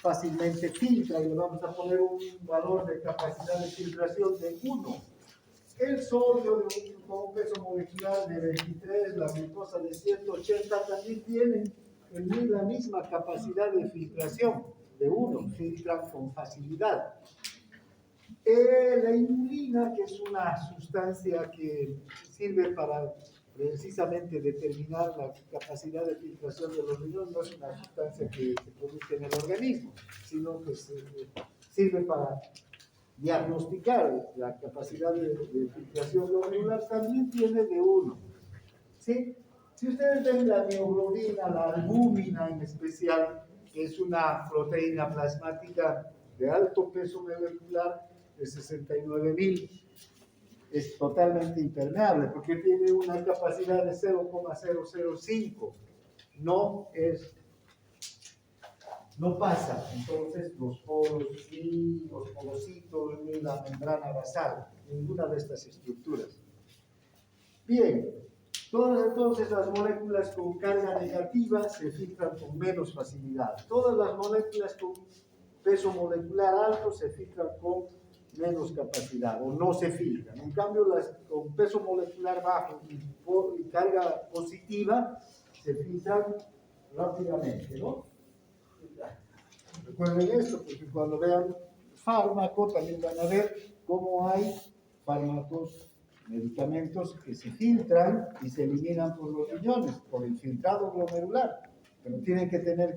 fácilmente filtra, y le vamos a poner un valor de capacidad de filtración de 1. El sodio, con un peso molecular de 23, la glucosa de 180, también tienen la misma capacidad de filtración de 1, filtran con facilidad. La inulina, que es una sustancia que sirve para precisamente determinar la capacidad de filtración de los riñones, no es una sustancia que se produce en el organismo, sino que sirve para diagnosticar la capacidad de filtración glomerular, también tiene de 1. ¿Sí? Si ustedes ven la mioglobina, la albúmina en especial, que es una proteína plasmática de alto peso molecular de 69.000, es totalmente impermeable porque tiene una capacidad de 0,005. No pasa entonces los poros, ni los porocitos, ni la membrana basal, ninguna de estas estructuras. Bien, todas entonces las moléculas con carga negativa se filtran con menos facilidad. Todas las moléculas con peso molecular alto se filtran con menos capacidad o no se filtran. En cambio, las con peso molecular bajo y carga positiva se filtran rápidamente, ¿no? Recuerden esto, porque cuando vean fármaco también van a ver cómo hay fármacos, medicamentos que se filtran y se eliminan por los riñones, por el filtrado glomerular. Pero tienen que tener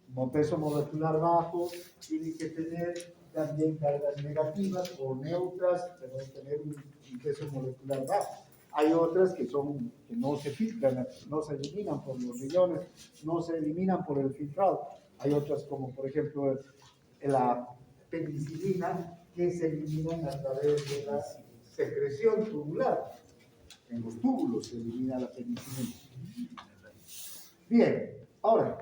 como peso molecular bajo, tienen que tener también cargas negativas o neutras, pero tener un peso molecular bajo. Hay otras que no se filtran, no se eliminan por los riñones, no se eliminan por el filtrado. Hay otras como por ejemplo la penicilina, que se eliminan a través de la secreción tubular. En los túbulos se elimina la penicilina. Bien, ahora,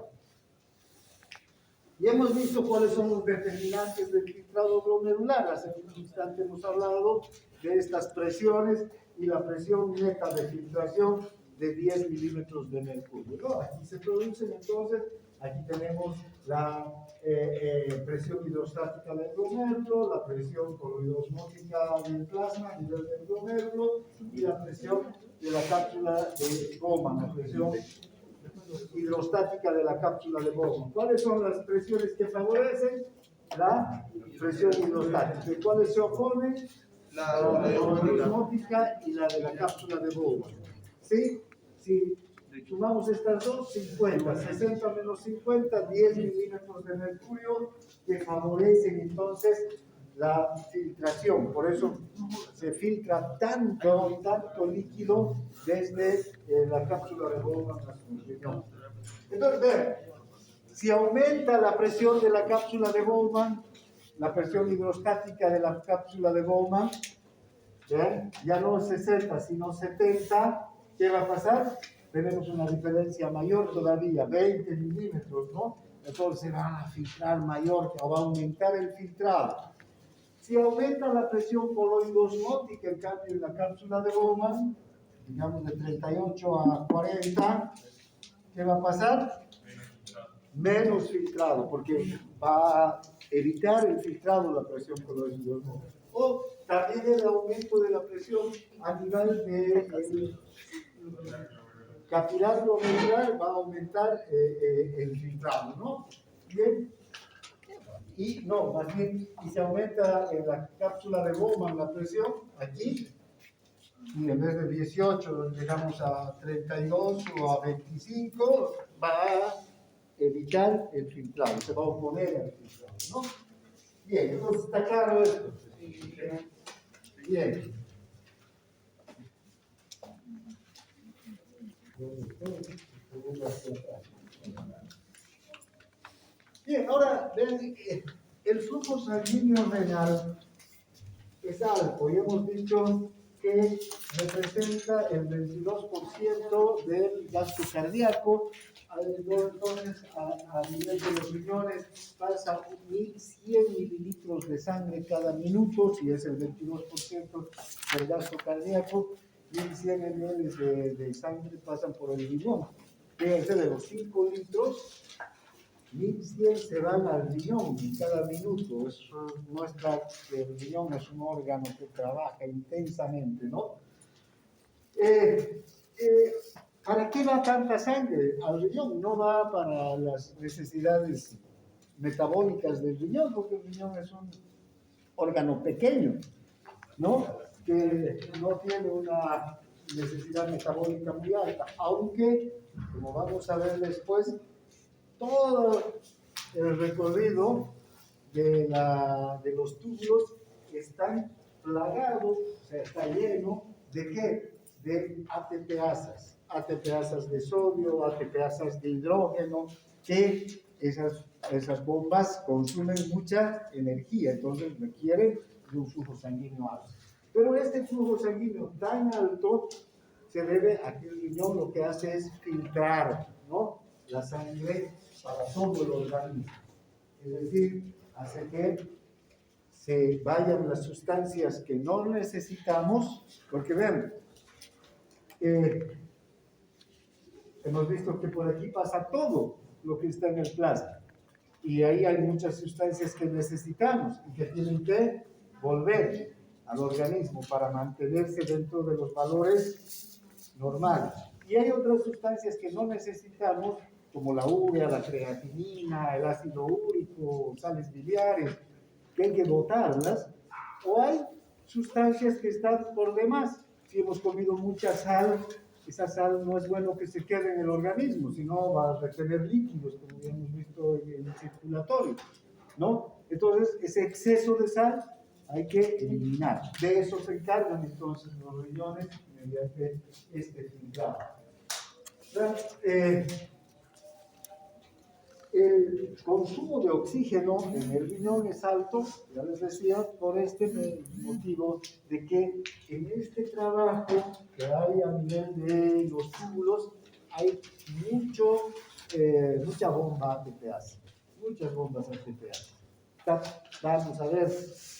ya hemos visto cuáles son los determinantes del filtrado glomerular. Hace un instante hemos hablado de estas presiones y la presión neta de filtración de 10 milímetros de mercurio, ¿no? Aquí se producen entonces, aquí tenemos la presión hidrostática del glomérulo, la presión coloidosmótica del plasma a nivel del glomérulo y la presión de la cápsula de Bowman, la presión hidrostática de la cápsula de Bowman. ¿Cuáles son las presiones que favorecen? La presión hidrostática. ¿Y cuáles se oponen? La coloidosmótica y la de la cápsula de Bowman. ¿Sí? Si sumamos estas dos, 50, 60 menos 50, 10 milímetros de mercurio que favorecen entonces la filtración. Por eso se filtra tanto líquido desde la cápsula de Bowman a su riñón. Entonces, vean, si aumenta la presión de la cápsula de Bowman, la presión hidrostática de la cápsula de Bowman, ¿Ven? Ya no 60, sino 70, ¿qué va a pasar? Tenemos una diferencia mayor todavía, 20 milímetros, ¿no? Entonces va a filtrar mayor, o va a aumentar el filtrado. Si aumenta la presión coloidosmótica, en cambio en la cápsula de Bowman, digamos de 38 a 40, ¿qué va a pasar? Menos filtrado, porque va a evitar el filtrado la presión coloidosmótica. O también el aumento de la presión a nivel de capilar glomerular va a aumentar el filtrado, ¿no? Bien. Y no, más bien, y se aumenta en la cápsula de Bowman la presión, aquí, y en vez de 18 llegamos a 32 o a 25, va a evitar el filtrado, se va a oponer al filtrado, ¿no? Bien, entonces está claro esto. Bien. Bien, ahora vean, el flujo sanguíneo renal es alto y hemos dicho que representa el 22% del gasto cardíaco. Entonces, a nivel de los riñones pasa 1.100 mililitros de sangre cada minuto, si es el 22% del gasto cardíaco, 1.100 ml de sangre pasan por el riñón. Fíjense, de los 5 litros, 1.100 se van al riñón cada minuto. Eso muestra que el riñón es un órgano que trabaja intensamente, ¿no? ¿Para qué va tanta sangre al riñón? No va para las necesidades metabólicas del riñón, porque el riñón es un órgano pequeño, ¿no? Que no tiene una necesidad metabólica muy alta, aunque, como vamos a ver después, todo el recorrido de los túbulos están plagados, o sea, está lleno ¿de qué? De ATPasas, ATPasas de sodio, ATPasas de hidrógeno, que esas bombas consumen mucha energía, entonces requieren de un flujo sanguíneo alto. Pero este flujo sanguíneo tan alto se debe a que el riñón lo que hace es filtrar, ¿no?, la sangre para todo el organismo. Es decir, hace que se vayan las sustancias que no necesitamos, porque vean, hemos visto que por aquí pasa todo lo que está en el plasma, y ahí hay muchas sustancias que necesitamos y que tienen que volver al organismo para mantenerse dentro de los valores normales. Y hay otras sustancias que no necesitamos, como la urea, la creatinina, el ácido úrico, sales biliares, que hay que botarlas, o hay sustancias que están por demás. Si hemos comido mucha sal, esa sal no es bueno que se quede en el organismo, sino va a retener líquidos, como ya hemos visto en el circulatorio, ¿no? Entonces, ese exceso de sal hay que eliminar. De eso se encargan entonces los riñones mediante este filtrado. El consumo de oxígeno en el riñón es alto, ya les decía, por este motivo de que en este trabajo que hay a nivel de los túbulos hay mucha bomba ATPasa, muchas bombas ATPasa. Vamos a ver,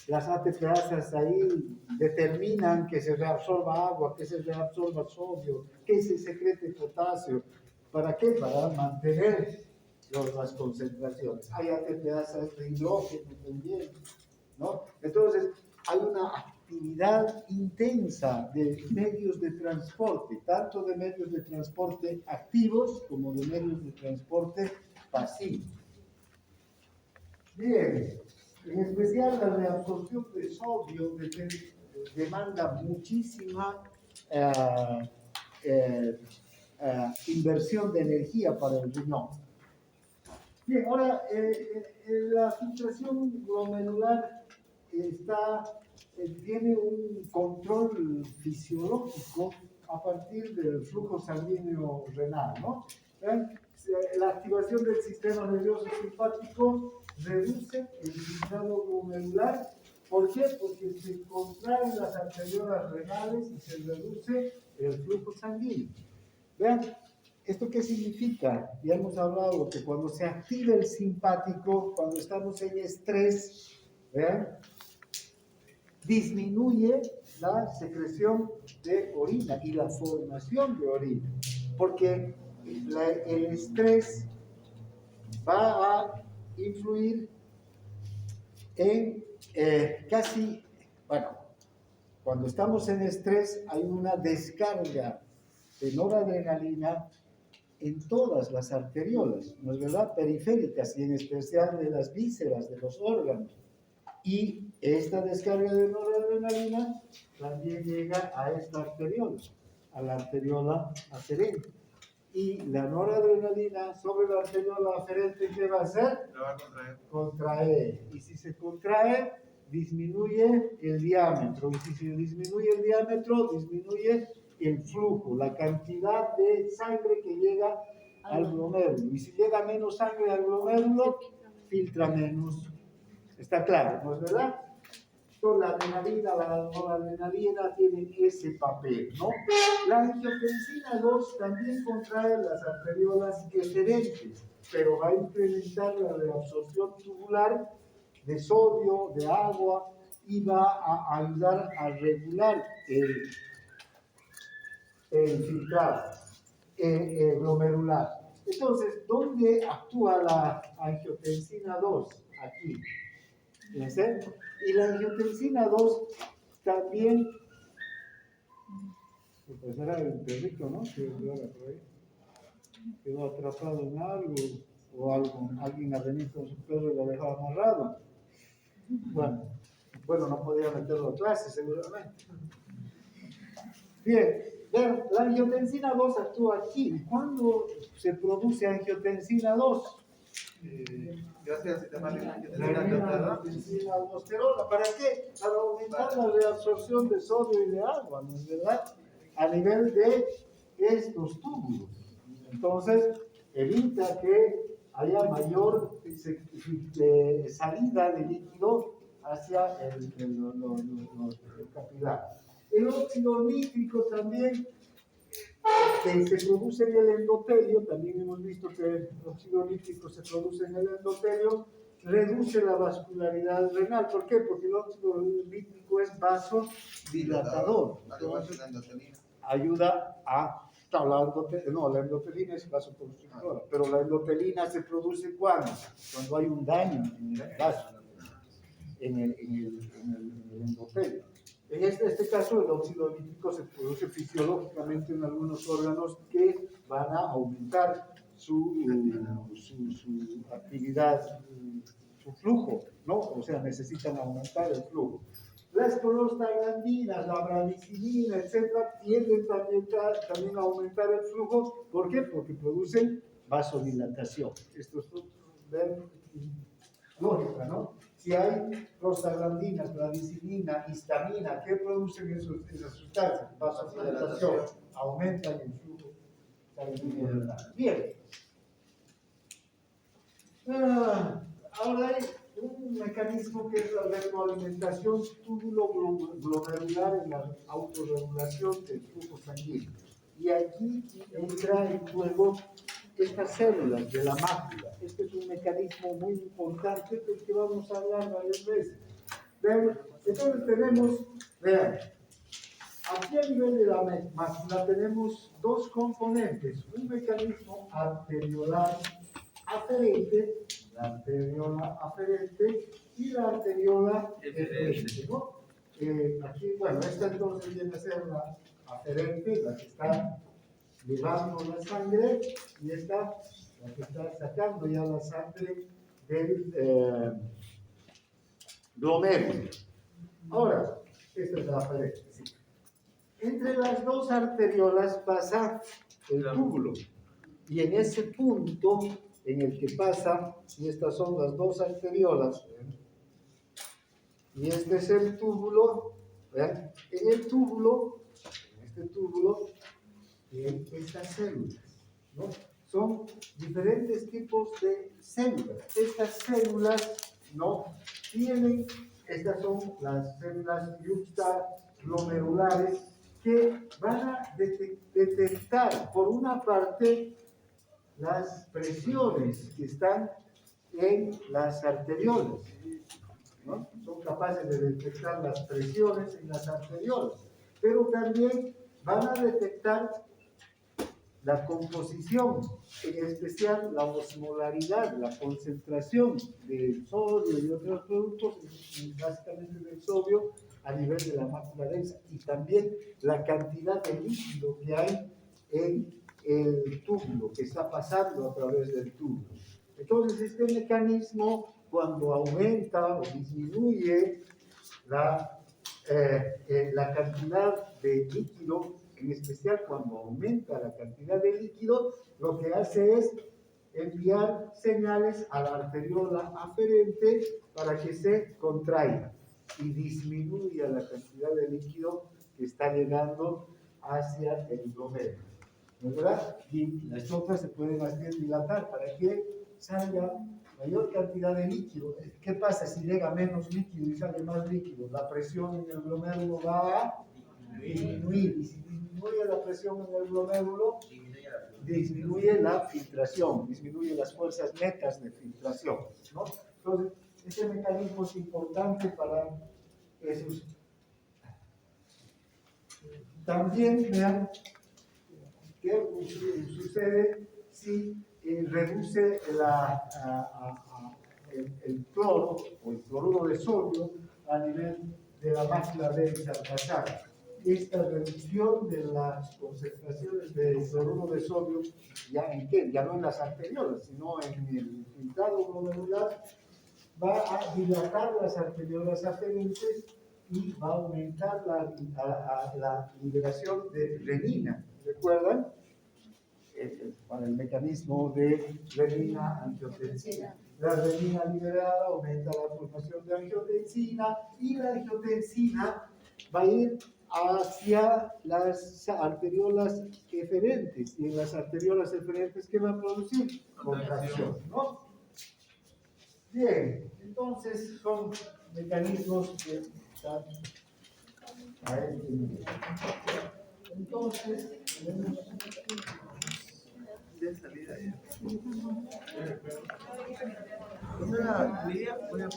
las ATPasas ahí determinan que se reabsorba agua, que se reabsorba sodio, que se secrete potasio. ¿Para qué? Para mantener las concentraciones. Hay ATPasas de hidrógeno también, ¿no? Entonces, hay una actividad intensa de medios de transporte, tanto de medios de transporte activos como de medios de transporte pasivos. Bien, en especial la reabsorción de sodio demanda muchísima inversión de energía para el riñón. Bien, ahora la filtración glomerular tiene un control fisiológico a partir del flujo sanguíneo renal, ¿no? La activación del sistema nervioso simpático reduce el filtrado glomerular ¿Por qué? Porque se contraen las arteriolas renales y se reduce el flujo sanguíneo. Vean, ¿esto qué significa? Ya hemos hablado que cuando se activa el simpático, cuando estamos en estrés, vean, disminuye la secreción de orina y la formación de orina, porque el estrés va a influir en casi, bueno, cuando estamos en estrés hay una descarga de noradrenalina en todas las arteriolas, ¿no es verdad? Periféricas y en especial de las vísceras, de los órganos. Y esta descarga de noradrenalina también llega a esta arteriola, a la arteriola aferente. Y la noradrenalina sobre la arteriola aferente, ¿qué va a hacer? Lo va a contraer. Contraer. Y si se contrae, disminuye el diámetro. Y si se disminuye el diámetro, disminuye el flujo, la cantidad de sangre que llega al glomérulo. Y si llega menos sangre al glomérulo, filtra menos. Está claro, ¿no es verdad? Entonces, la adrenalina, la noradrenalina tienen ese papel, ¿no? La angiotensina 2 también contrae las arteriolas eferentes, pero va a incrementar la reabsorción tubular de sodio, de agua, y va a ayudar a regular el filtrado glomerular. Entonces, ¿dónde actúa la angiotensina 2? Aquí. ¿Fíjense? Y la angiotensina 2 también, pues era el perrito, ¿no? Que por ahí quedó atrapado en algo, o alguien ha venido con su perro y lo dejó amarrado. Bueno, no podía meterlo a clase, seguramente. Bien, vean, la angiotensina 2 actúa aquí. ¿Cuándo se produce angiotensina 2? Gracias al sistema de La angiotensina. aldosterona. ¿Para qué? Para aumentar la reabsorción de sodio y de agua, ¿no es verdad? A nivel de estos túbulos. Entonces, evita que haya mayor salida de líquido hacia el capilar. El óxido nítrico también se produce en el endotelio, también hemos visto que el óxido nítrico se produce en el endotelio, reduce la vascularidad renal. ¿Por qué? Porque el óxido nítrico es vasodilatador. Entonces, ayuda a... la endotelina es vasoconstrictora, pero la endotelina se produce ¿cuándo? Cuando hay un daño en el vaso, en el endotelio. En este caso, el óxido nítrico se produce fisiológicamente en algunos órganos que van a aumentar su actividad, su flujo, ¿no? O sea, necesitan aumentar el flujo. Las prostaglandinas, la bradicilina, etcétera, tienden también a aumentar el flujo. ¿Por qué? Porque producen vasodilatación. Esto es lógica, ¿no? Si hay prostaglandinas, bradicilina, histamina, ¿qué producen esas sustancias? Vasodilatación, aumentan el flujo sanguíneo. Bien. Ahora hay un mecanismo que es la retroalimentación túbulo-glomerular en la autorregulación del flujo sanguíneo. Y aquí entra en juego estas células de la mácula. Este es un mecanismo muy importante del que vamos a hablar varias veces. ¿Ven? Entonces tenemos, vean, aquí a nivel de la mácula tenemos dos componentes, un mecanismo arteriolar aferente, la arteriola aferente y la arteriola eferente, ¿no? Aquí, bueno, esta entonces viene a ser la aferente, la que está llevando la sangre, y esta, la que está sacando ya la sangre del glomérulo. Ahora, esta es la aferente, sí. Entre las dos arteriolas pasa el túbulo, y en ese punto en el que pasa, y estas son las dos arteriolas, y este es el túbulo, ¿ven? En el túbulo, en este túbulo, estas células, ¿no? Son diferentes tipos de células. Estas células, ¿no?, tienen Estas son las células yuxtaglomerulares que van a detectar, por una parte, las presiones que están en las arteriolas, ¿no? Son capaces de detectar las presiones en las arteriolas, pero también van a detectar la composición, en especial la osmolaridad, la concentración del sodio y otros productos, básicamente del sodio, a nivel de la mácula densa, y también la cantidad de líquido que hay en el túbulo, que está pasando a través del túbulo. Entonces, este mecanismo, cuando aumenta o disminuye la cantidad de líquido, en especial cuando aumenta la cantidad de líquido, lo que hace es enviar señales a la arteriola aferente para que se contraiga y disminuya la cantidad de líquido que está llegando hacia el glomérulo, ¿verdad? Y las otras se pueden más bien dilatar para que salga mayor cantidad de líquido. ¿Qué pasa si llega menos líquido y sale más líquido? La presión en el glomérulo va a disminuir, y si disminuye la presión en el glomérulo, disminuye la filtración, disminuye las fuerzas netas de filtración, ¿no? Entonces, este mecanismo es importante para esos. También vean qué sucede si reduce el cloro o el cloruro de sodio a nivel de la mácula densa al pasar. Esta reducción de las concentraciones de cloruro de sodio, ¿ya en qué? Ya no en las arteriolas, sino en el filtrado glomerular, va a dilatar las arteriolas aferentes y va a aumentar la liberación de renina. ¿Recuerdan? Para el mecanismo de renina-angiotensina. La renina liberada aumenta la formación de angiotensina, y la angiotensina va a ir hacia las arteriolas eferentes, y en las arteriolas eferentes, ¿qué va a producir? Contracción, ¿no? Bien, entonces son mecanismos que están a este nivel. Entonces, tenemos de salida ya. ¿Dónde la Lidia? Voy a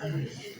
¿Qué?